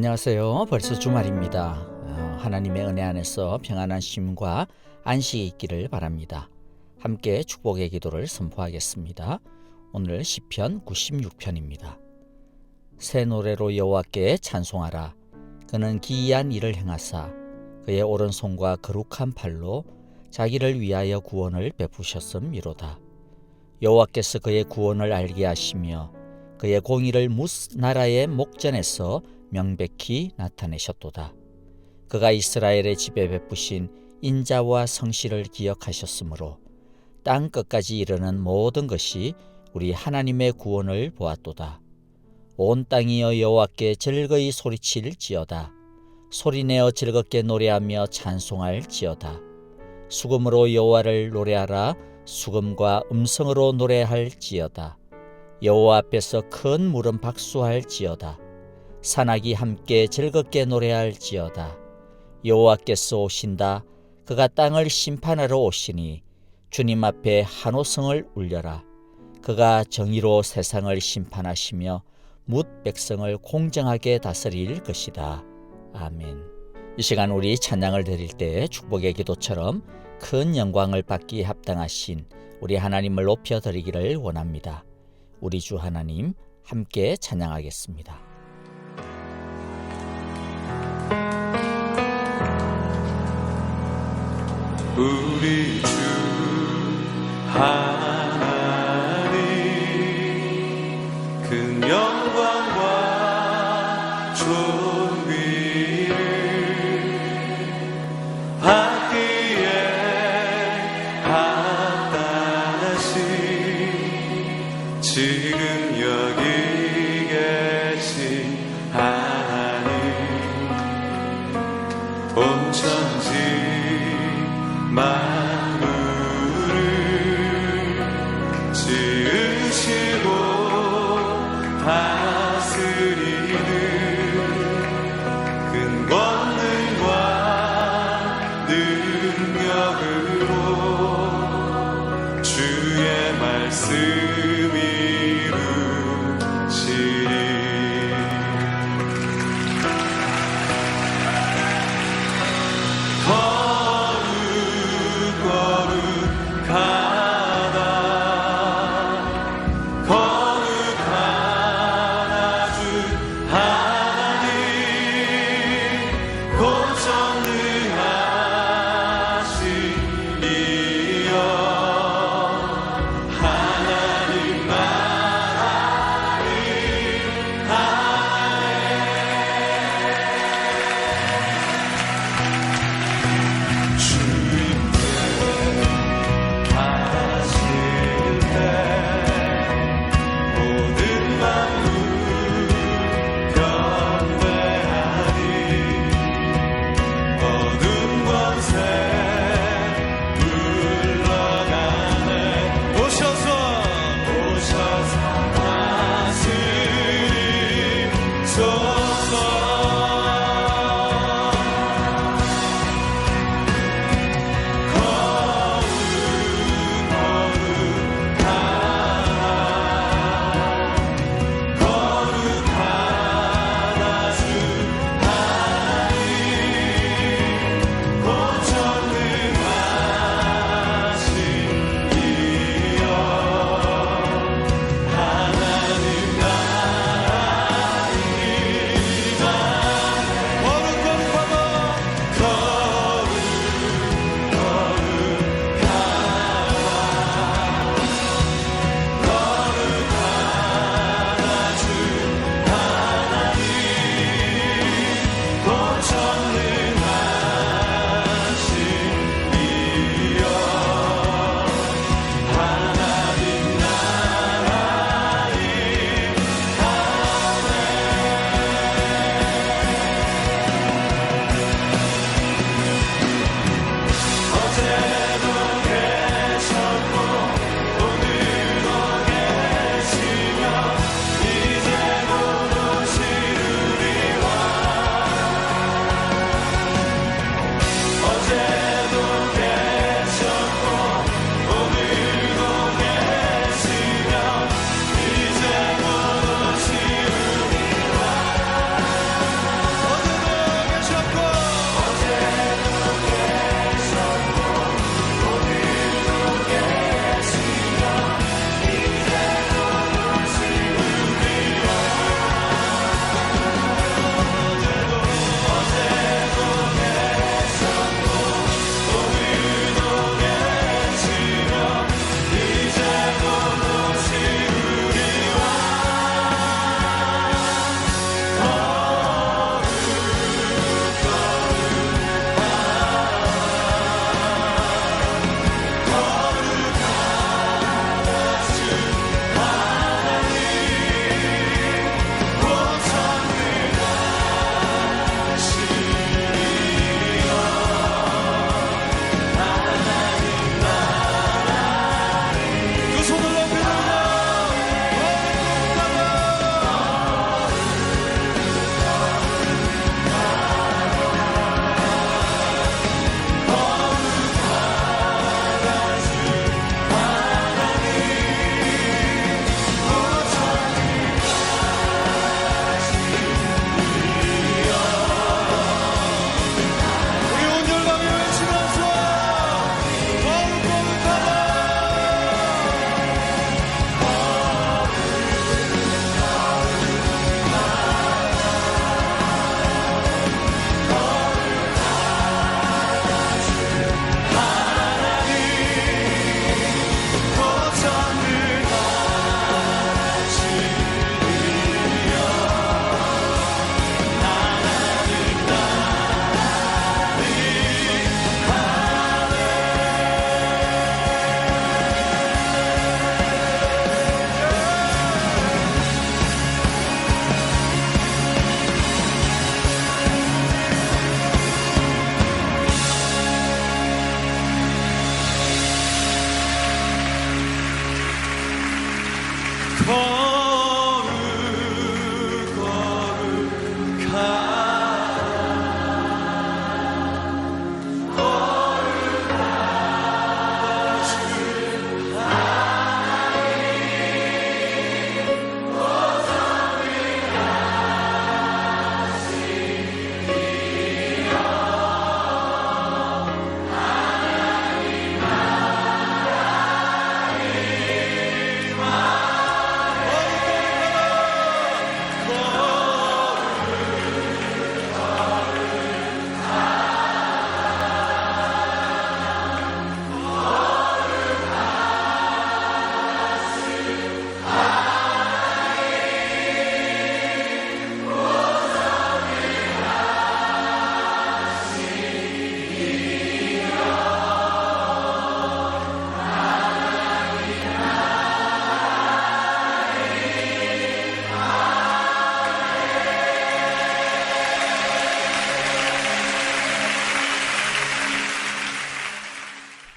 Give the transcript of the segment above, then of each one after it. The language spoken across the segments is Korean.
안녕하세요. 벌써 주말입니다. 하나님의 은혜 안에서 평안한 쉼과 안식이 있기를 바랍니다. 함께 축복의 기도를 선포하겠습니다. 오늘 시편 96편입니다. 새 노래로 여호와께 찬송하라. 그는 기이한 일을 행하사 그의 오른손과 거룩한 팔로 자기를 위하여 구원을 베푸셨음이로다. 여호와께서 그의 구원을 알게 하시며 그의 공의를 나라의 목전에서 명백히 나타내셨도다. 그가 이스라엘의 집에 베푸신 인자와 성실을 기억하셨으므로 땅 끝까지 이르는 모든 것이 우리 하나님의 구원을 보았도다. 온 땅이여 여호와께 즐거이 소리칠지어다. 소리내어 즐겁게 노래하며 찬송할지어다. 수금으로 여호와를 노래하라. 수금과 음성으로 노래할지어다. 여호와 앞에서 큰 물은 박수할지어다. 산악이 함께 즐겁게 노래할지어다. 여호와께서 오신다. 그가 땅을 심판하러 오시니 주님 앞에 한호성을 울려라. 그가 정의로 세상을 심판하시며 뭇 백성을 공정하게 다스릴 것이다. 아멘. 이 시간 우리 찬양을 드릴 때 축복의 기도처럼 큰 영광을 받기에 합당하신 우리 하나님을 높여드리기를 원합니다. 우리 주 하나님 함께 찬양하겠습니다. 우리 주 하나님 큰 영광과 존귀를 받기에 합당하신 지금 여기 계신 하나님 온 천지 만물을 지으시고 다스리는 큰 권능과 능력으로 주의 말씀 이루시리. 하나님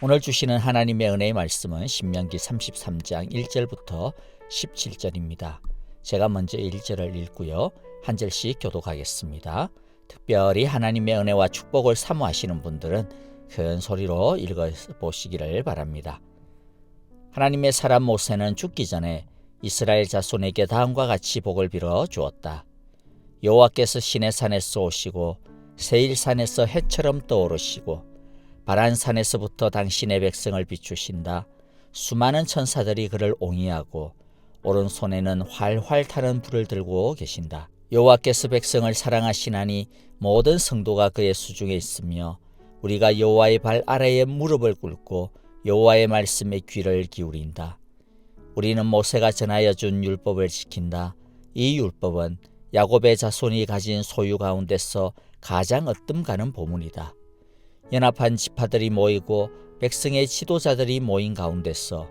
오늘 주시는 하나님의 은혜의 말씀은 신명기 33장 1절부터 17절입니다. 제가 먼저 1절을 읽고요. 한 절씩 교독하겠습니다. 특별히 하나님의 은혜와 축복을 사모하시는 분들은 큰 소리로 읽어보시기를 바랍니다. 하나님의 사람 모세는 죽기 전에 이스라엘 자손에게 다음과 같이 복을 빌어 주었다. 여호와께서 시내산에서 오시고 세일산에서 해처럼 떠오르시고 바란산에서부터 당신의 백성을 비추신다. 수많은 천사들이 그를 옹이하고 오른손에는 활활 타는 불을 들고 계신다. 여호와께서 백성을 사랑하시나니 모든 성도가 그의 수중에 있으며 우리가 여호와의 발 아래에 무릎을 꿇고 여호와의 말씀에 귀를 기울인다. 우리는 모세가 전하여 준 율법을 지킨다. 이 율법은 야곱의 자손이 가진 소유 가운데서 가장 얻음 가는 보물이다. 연합한 지파들이 모이고 백성의 지도자들이 모인 가운데서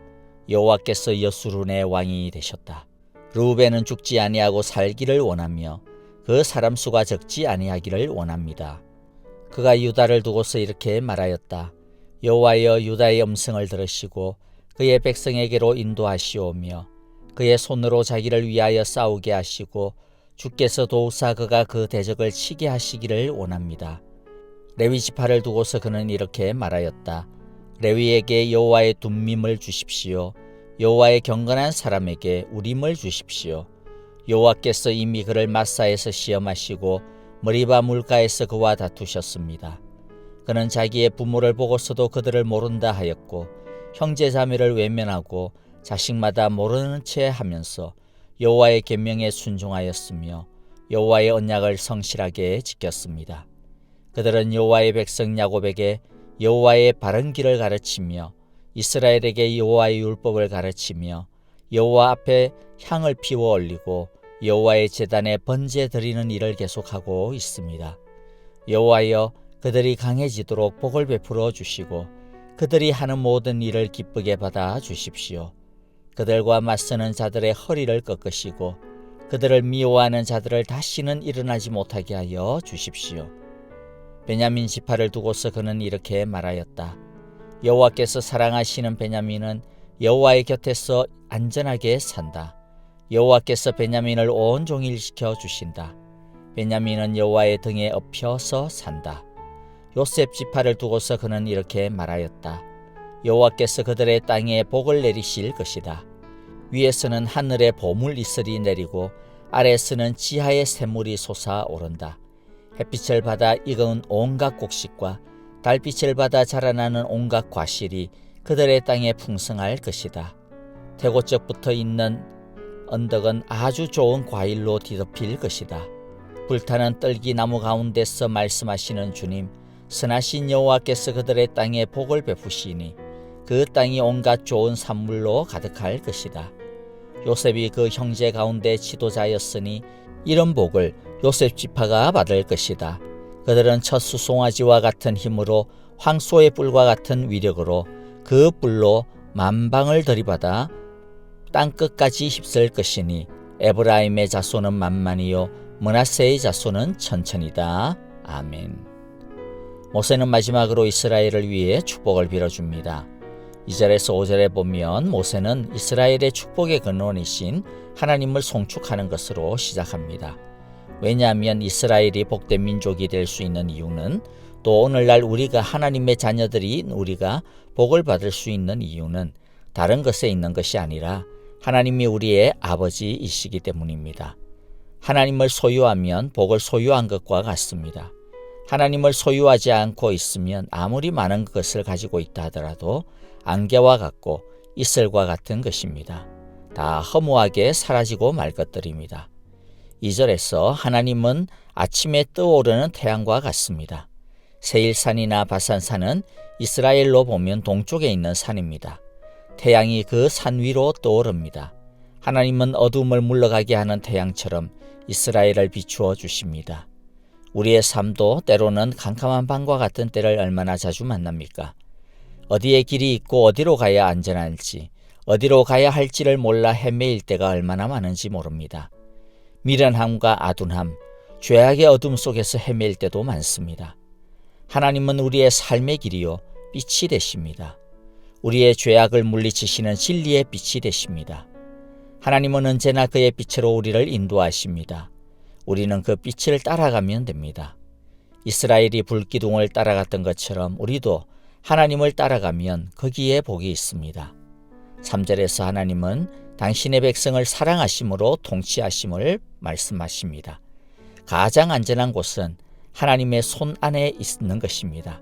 여호와께서 여수룬의 왕이 되셨다. 르우벤은 죽지 아니하고 살기를 원하며 그 사람 수가 적지 아니하기를 원합니다. 그가 유다를 두고서 이렇게 말하였다. 여호와여, 유다의 음성을 들으시고 그의 백성에게로 인도하시오며 그의 손으로 자기를 위하여 싸우게 하시고 주께서 도우사 그가 그 대적을 치게 하시기를 원합니다. 레위 지파를 두고서 그는 이렇게 말하였다. 레위에게 여호와의 둠밈을 주십시오. 여호와의 경건한 사람에게 우림을 주십시오. 여호와께서 이미 그를 마사에서 시험하시고 머리바 물가에서 그와 다투셨습니다. 그는 자기의 부모를 보고서도 그들을 모른다 하였고 형제 자매를 외면하고 자식마다 모르는 채 하면서 여호와의 계명에 순종하였으며 여호와의 언약을 성실하게 지켰습니다. 그들은 여호와의 백성 야곱에게 여호와의 바른 길을 가르치며 이스라엘에게 여호와의 율법을 가르치며 여호와 앞에 향을 피워 올리고 여호와의 제단에 번제 드리는 일을 계속하고 있습니다. 여호와여, 그들이 강해지도록 복을 베풀어 주시고 그들이 하는 모든 일을 기쁘게 받아 주십시오. 그들과 맞서는 자들의 허리를 꺾으시고 그들을 미워하는 자들을 다시는 일어나지 못하게 하여 주십시오. 베냐민 지파를 두고서 그는 이렇게 말하였다. 여호와께서 사랑하시는 베냐민은 여호와의 곁에서 안전하게 산다. 여호와께서 베냐민을 온종일 지켜주신다. 베냐민은 여호와의 등에 엎혀서 산다. 요셉 지파를 두고서 그는 이렇게 말하였다. 여호와께서 그들의 땅에 복을 내리실 것이다. 위에서는 하늘의 보물 이슬이 내리고 아래에서는 지하의 샘물이 솟아오른다. 햇빛을 받아 익은 온갖 곡식과 달빛을 받아 자라나는 온갖 과실이 그들의 땅에 풍성할 것이다. 태고적부터 있는 언덕은 아주 좋은 과일로 뒤덮일 것이다. 불타는 떨기나무 가운데서 말씀하시는 주님, 선하신 여호와께서 그들의 땅에 복을 베푸시니 그 땅이 온갖 좋은 산물로 가득할 것이다. 요셉이 그 형제 가운데 지도자였으니 이런 복을 요셉 지파가 받을 것이다. 그들은 첫 수송아지와 같은 힘으로 황소의 뿔과 같은 위력으로 그 뿔로 만방을 들이받아 땅끝까지 휩쓸 것이니 에브라임의 자손은 만만이요 므낫세의 자손은 천천이다. 아멘. 모세는 마지막으로 이스라엘을 위해 축복을 빌어줍니다. 2절에서 5절에 보면 모세는 이스라엘의 축복의 근원이신 하나님을 송축하는 것으로 시작합니다. 왜냐하면 이스라엘이 복된 민족이 될 수 있는 이유는, 또 오늘날 우리가 하나님의 자녀들인 우리가 복을 받을 수 있는 이유는 다른 것에 있는 것이 아니라 하나님이 우리의 아버지이시기 때문입니다. 하나님을 소유하면 복을 소유한 것과 같습니다. 하나님을 소유하지 않고 있으면 아무리 많은 것을 가지고 있다 하더라도 안개와 같고 이슬과 같은 것입니다. 다 허무하게 사라지고 말 것들입니다. 2절에서 하나님은 아침에 떠오르는 태양과 같습니다. 세일산이나 바산산은 이스라엘로 보면 동쪽에 있는 산입니다. 태양이 그 산 위로 떠오릅니다. 하나님은 어둠을 물러가게 하는 태양처럼 이스라엘을 비추어 주십니다. 우리의 삶도 때로는 캄캄한 밤과 같은 때를 얼마나 자주 만납니까? 어디에 길이 있고 어디로 가야 안전할지, 어디로 가야 할지를 몰라 헤매일 때가 얼마나 많은지 모릅니다. 미련함과 아둔함, 죄악의 어둠 속에서 헤매일 때도 많습니다. 하나님은 우리의 삶의 길이요 빛이 되십니다. 우리의 죄악을 물리치시는 진리의 빛이 되십니다. 하나님은 언제나 그의 빛으로 우리를 인도하십니다. 우리는 그 빛을 따라가면 됩니다. 이스라엘이 불기둥을 따라갔던 것처럼 우리도 하나님을 따라가면 거기에 복이 있습니다. 3절에서 하나님은 당신의 백성을 사랑하심으로 통치하심을 말씀하십니다. 가장 안전한 곳은 하나님의 손 안에 있는 것입니다.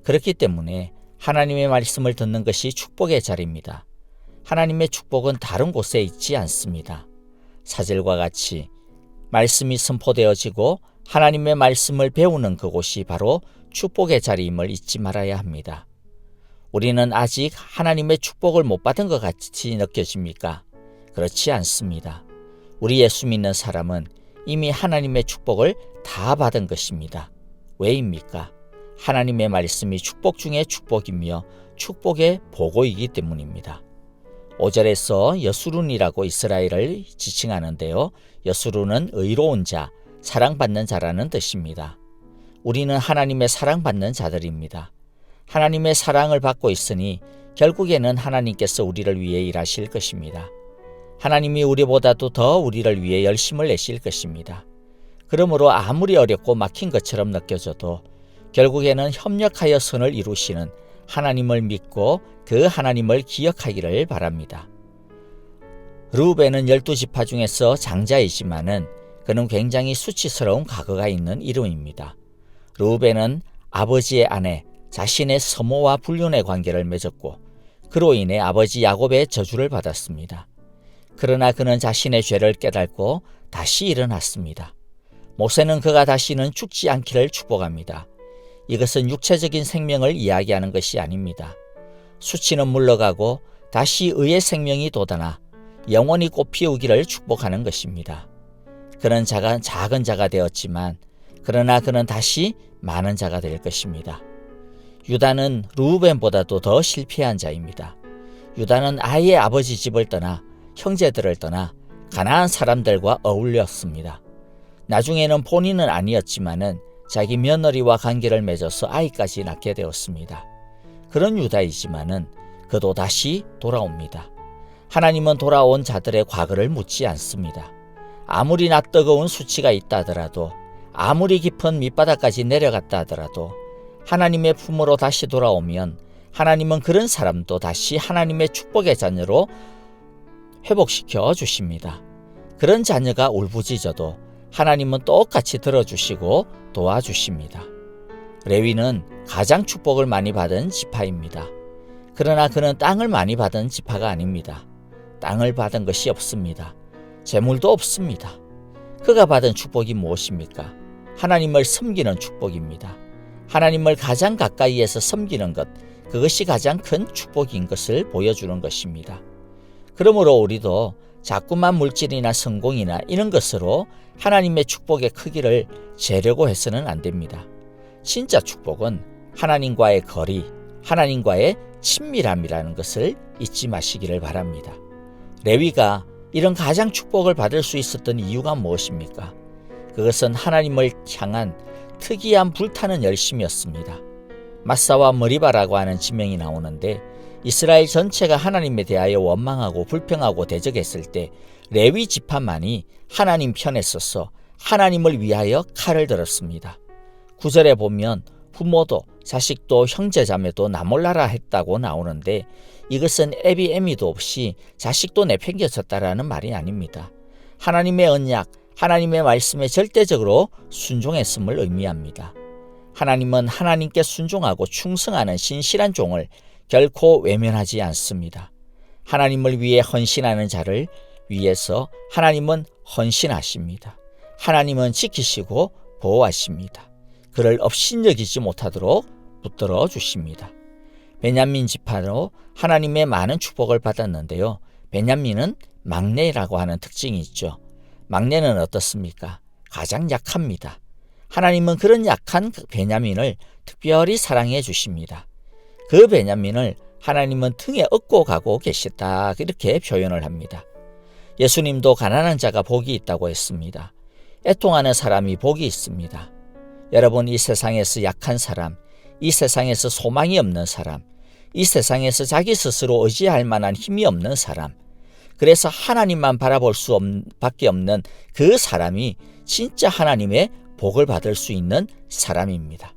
그렇기 때문에 하나님의 말씀을 듣는 것이 축복의 자리입니다. 하나님의 축복은 다른 곳에 있지 않습니다. 4절과 같이 말씀이 선포되어지고 하나님의 말씀을 배우는 그곳이 바로 축복의 자리임을 잊지 말아야 합니다. 우리는 아직 하나님의 축복을 못 받은 것 같이 느껴집니까? 그렇지 않습니다. 우리 예수 믿는 사람은 이미 하나님의 축복을 다 받은 것입니다. 왜입니까? 하나님의 말씀이 축복 중에 축복이며 축복의 보고이기 때문입니다. 5절에서 여수룬이라고 이스라엘을 지칭하는데요. 여수룬은 의로운 자, 사랑받는 자라는 뜻입니다. 우리는 하나님의 사랑받는 자들입니다. 하나님의 사랑을 받고 있으니 결국에는 하나님께서 우리를 위해 일하실 것입니다. 하나님이 우리보다도 더 우리를 위해 열심을 내실 것입니다. 그러므로 아무리 어렵고 막힌 것처럼 느껴져도 결국에는 협력하여 선을 이루시는 하나님을 믿고 그 하나님을 기억하기를 바랍니다. 르우벤은 12지파 중에서 장자이지만은 그는 굉장히 수치스러운 과거가 있는 이름입니다. 르우벤은 아버지의 아내 자신의 서모와 불륜의 관계를 맺었고 그로 인해 아버지 야곱의 저주를 받았습니다. 그러나 그는 자신의 죄를 깨닫고 다시 일어났습니다. 모세는 그가 다시는 죽지 않기를 축복합니다. 이것은 육체적인 생명을 이야기하는 것이 아닙니다. 수치는 물러가고 다시 의의 생명이 돋아나 영원히 꽃피우기를 축복하는 것입니다. 그는 작은 자가 되었지만 그러나 그는 다시 많은 자가 될 것입니다. 유다는 르우벤보다도 더 실패한 자입니다. 유다는 아예 아버지 집을 떠나 형제들을 떠나 가나안 사람들과 어울렸습니다. 나중에는 본인은 아니었지만은 자기 며느리와 관계를 맺어서 아이까지 낳게 되었습니다. 그런 유다이지만은 그도 다시 돌아옵니다. 하나님은 돌아온 자들의 과거를 묻지 않습니다. 아무리 낯뜨거운 수치가 있다 하더라도 아무리 깊은 밑바닥까지 내려갔다 하더라도 하나님의 품으로 다시 돌아오면 하나님은 그런 사람도 다시 하나님의 축복의 자녀로 회복시켜 주십니다. 그런 자녀가 울부짖어도 하나님은 똑같이 들어주시고 도와주십니다. 레위는 가장 축복을 많이 받은 지파입니다. 그러나 그는 땅을 많이 받은 지파가 아닙니다. 땅을 받은 것이 없습니다. 재물도 없습니다. 그가 받은 축복이 무엇입니까? 하나님을 섬기는 축복입니다. 하나님을 가장 가까이에서 섬기는 것, 그것이 가장 큰 축복인 것을 보여주는 것입니다. 그러므로 우리도 자꾸만 물질이나 성공이나 이런 것으로 하나님의 축복의 크기를 재려고 해서는 안 됩니다. 진짜 축복은 하나님과의 거리, 하나님과의 친밀함이라는 것을 잊지 마시기를 바랍니다. 레위가 이런 가장 축복을 받을 수 있었던 이유가 무엇입니까? 그것은 하나님을 향한 특이한 불타는 열심이었습니다. 마사와 머리바라고 하는 지명이 나오는데 이스라엘 전체가 하나님에 대하여 원망하고 불평하고 대적했을 때 레위 지파만이 하나님 편에 서서 하나님을 위하여 칼을 들었습니다. 9절에 보면 부모도 자식도 형제자매도 나 몰라라 했다고 나오는데 이것은 애비애미도 없이 자식도 내팽겨쳤다라는 말이 아닙니다. 하나님의 언약, 하나님의 말씀에 절대적으로 순종했음을 의미합니다. 하나님은 하나님께 순종하고 충성하는 신실한 종을 결코 외면하지 않습니다. 하나님을 위해 헌신하는 자를 위해서 하나님은 헌신하십니다. 하나님은 지키시고 보호하십니다. 그를 업신여기지 못하도록 붙들어 주십니다. 베냐민 지파로 하나님의 많은 축복을 받았는데요. 베냐민은 막내라고 하는 특징이 있죠. 막내는 어떻습니까? 가장 약합니다. 하나님은 그런 약한 베냐민을 특별히 사랑해 주십니다. 그 베냐민을 하나님은 등에 업고 가고 계시다 이렇게 표현을 합니다. 예수님도 가난한 자가 복이 있다고 했습니다. 애통하는 사람이 복이 있습니다. 여러분, 이 세상에서 약한 사람, 이 세상에서 소망이 없는 사람, 이 세상에서 자기 스스로 의지할 만한 힘이 없는 사람, 그래서 하나님만 바라볼 밖에 없는 그 사람이 진짜 하나님의 복을 받을 수 있는 사람입니다.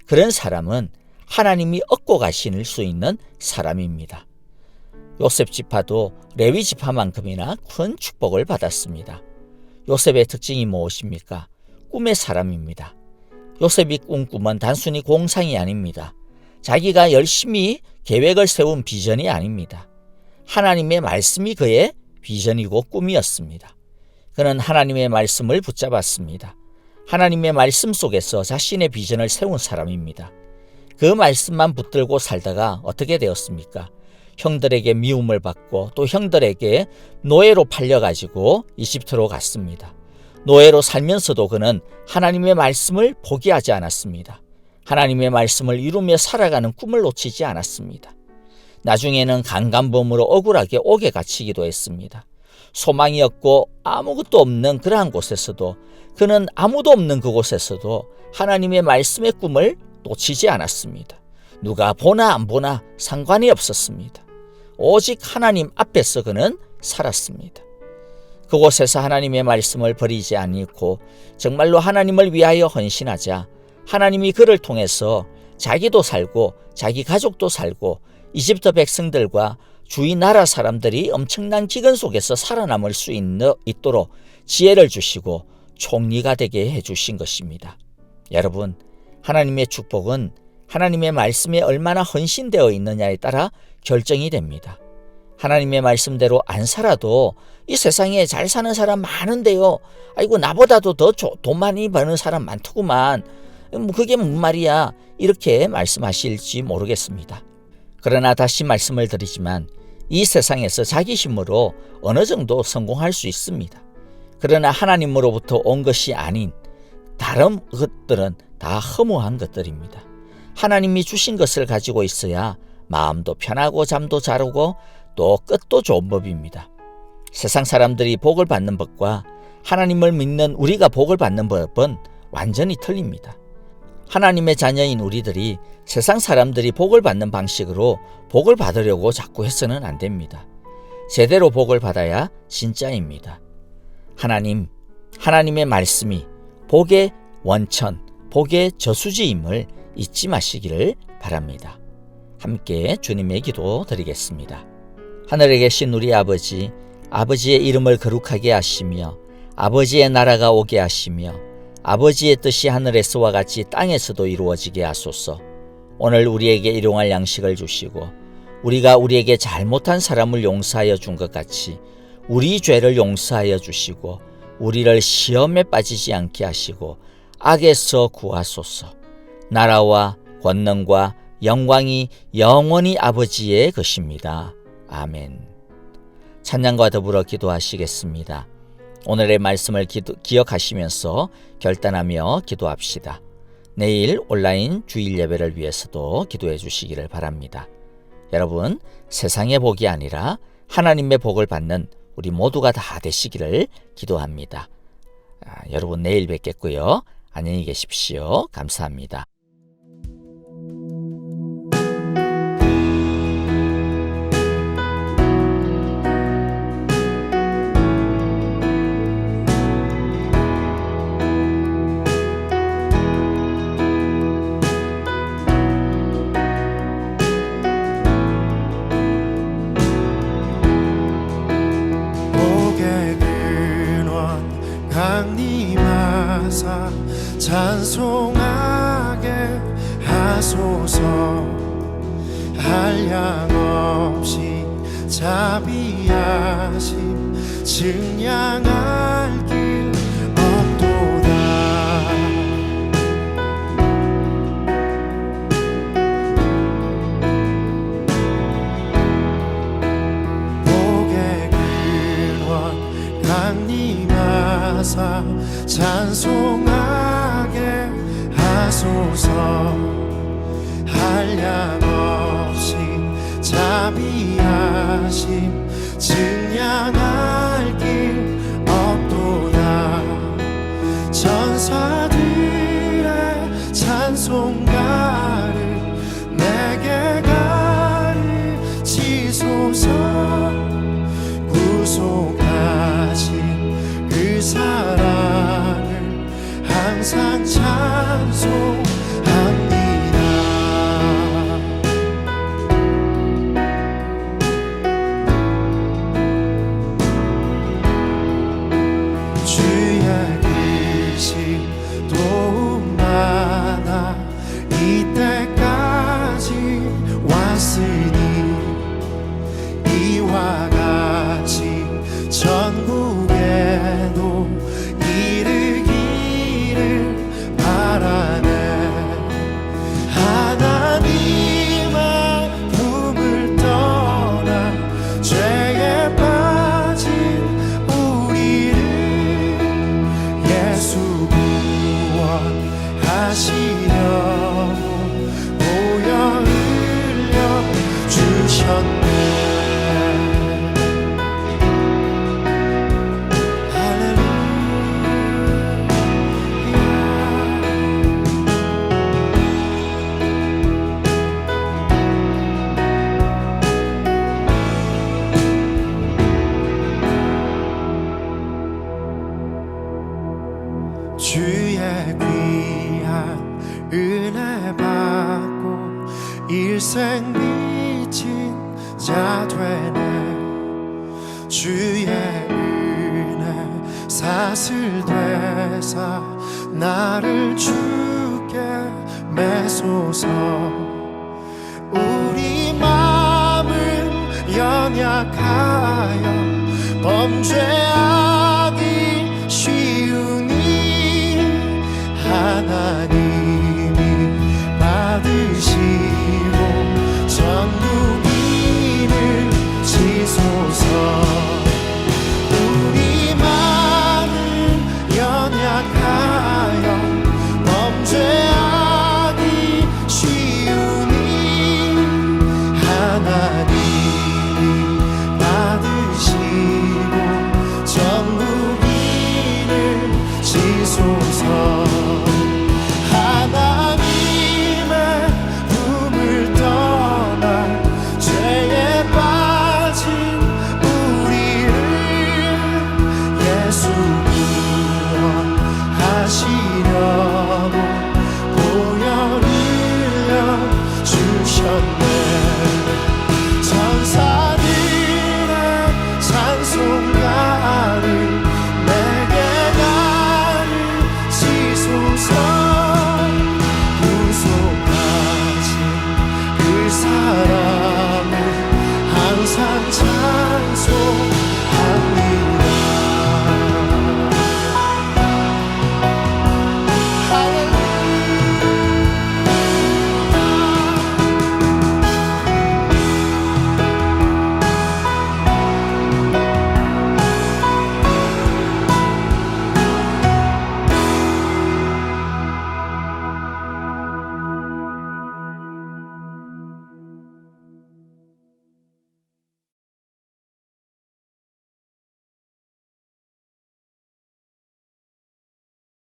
그런 사람은 하나님이 얻고 가실 수 있는 사람입니다. 요셉 지파도 레위 지파만큼이나 큰 축복을 받았습니다. 요셉의 특징이 무엇입니까? 꿈의 사람입니다. 요셉이 꾼 꿈은 단순히 공상이 아닙니다. 자기가 열심히 계획을 세운 비전이 아닙니다. 하나님의 말씀이 그의 비전이고 꿈이었습니다. 그는 하나님의 말씀을 붙잡았습니다. 하나님의 말씀 속에서 자신의 비전을 세운 사람입니다. 그 말씀만 붙들고 살다가 어떻게 되었습니까? 형들에게 미움을 받고 또 형들에게 노예로 팔려가지고 이집트로 갔습니다. 노예로 살면서도 그는 하나님의 말씀을 포기하지 않았습니다. 하나님의 말씀을 이루며 살아가는 꿈을 놓치지 않았습니다. 나중에는 강간범으로 억울하게 옥에 갇히기도 했습니다. 소망이 없고 아무것도 없는 그러한 곳에서도 그는 아무도 없는 그곳에서도 하나님의 말씀의 꿈을 놓치지 않았습니다. 누가 보나 안 보나 상관이 없었습니다. 오직 하나님 앞에서 그는 살았습니다. 그곳에서 하나님의 말씀을 버리지 않고 정말로 하나님을 위하여 헌신하자 하나님이 그를 통해서 자기도 살고 자기 가족도 살고 이집트 백성들과 주위 나라 사람들이 엄청난 기근 속에서 살아남을 수 있도록 지혜를 주시고 총리가 되게 해주신 것입니다. 여러분, 하나님의 축복은 하나님의 말씀에 얼마나 헌신되어 있느냐에 따라 결정이 됩니다. 하나님의 말씀대로 안 살아도 이 세상에 잘 사는 사람 많은데요. 아이고 나보다도 더 돈 많이 버는 사람 많더구만. 그게 뭔 말이야. 이렇게 말씀하실지 모르겠습니다. 그러나 다시 말씀을 드리지만 이 세상에서 자기 힘으로 어느 정도 성공할 수 있습니다. 그러나 하나님으로부터 온 것이 아닌 다른 것들은 다 허무한 것들입니다. 하나님이 주신 것을 가지고 있어야 마음도 편하고 잠도 잘 오고 또 끝도 좋은 법입니다. 세상 사람들이 복을 받는 법과 하나님을 믿는 우리가 복을 받는 법은 완전히 틀립니다. 하나님의 자녀인 우리들이 세상 사람들이 복을 받는 방식으로 복을 받으려고 자꾸 해서는 안 됩니다. 제대로 복을 받아야 진짜입니다. 하나님의 말씀이 복의 원천, 복의 저수지임을 잊지 마시기를 바랍니다. 함께 주님의 기도 드리겠습니다. 하늘에 계신 우리 아버지, 아버지의 이름을 거룩하게 하시며 아버지의 나라가 오게 하시며 아버지의 뜻이 하늘에서와 같이 땅에서도 이루어지게 하소서. 오늘 우리에게 일용할 양식을 주시고 우리가 우리에게 잘못한 사람을 용서하여 준 것 같이 우리 죄를 용서하여 주시고 우리를 시험에 빠지지 않게 하시고 악에서 구하소서. 나라와 권능과 영광이 영원히 아버지의 것입니다. 아멘. 찬양과 더불어 기도하시겠습니다. 오늘의 말씀을 기억하시면서 결단하며 기도합시다. 내일 온라인 주일 예배를 위해서도 기도해 주시기를 바랍니다. 여러분, 세상의 복이 아니라 하나님의 복을 받는 우리 모두가 다 되시기를 기도합니다. 여러분 내일 뵙겠고요. 안녕히 계십시오. 감사합니다. 강림하사 찬송하게 하소서. 한량없이 자비하심 증량할 길 없도다. 복의 근원 강림하사 찬송하게 하소서. 한량없이 자비하심 증량할 길 없도다. 천사들의 찬송가를 구속하신 그 사랑을 항상 찬송합니다. 주의 크신 도움마다 이때까지 왔으니 이와 같이 전국에도 이르기를 바라네. 하나님의 품을 떠나 죄에 빠진 우리를 예수 구원하시려고 보혈 흘려 주셨네. 주의 귀한 은혜 받고 일생 빚진 자 되네. 주의 은혜 사슬되사 나를 주께 매소서. 우리 마음은 연약하여 범죄하기 쉬우니 하나님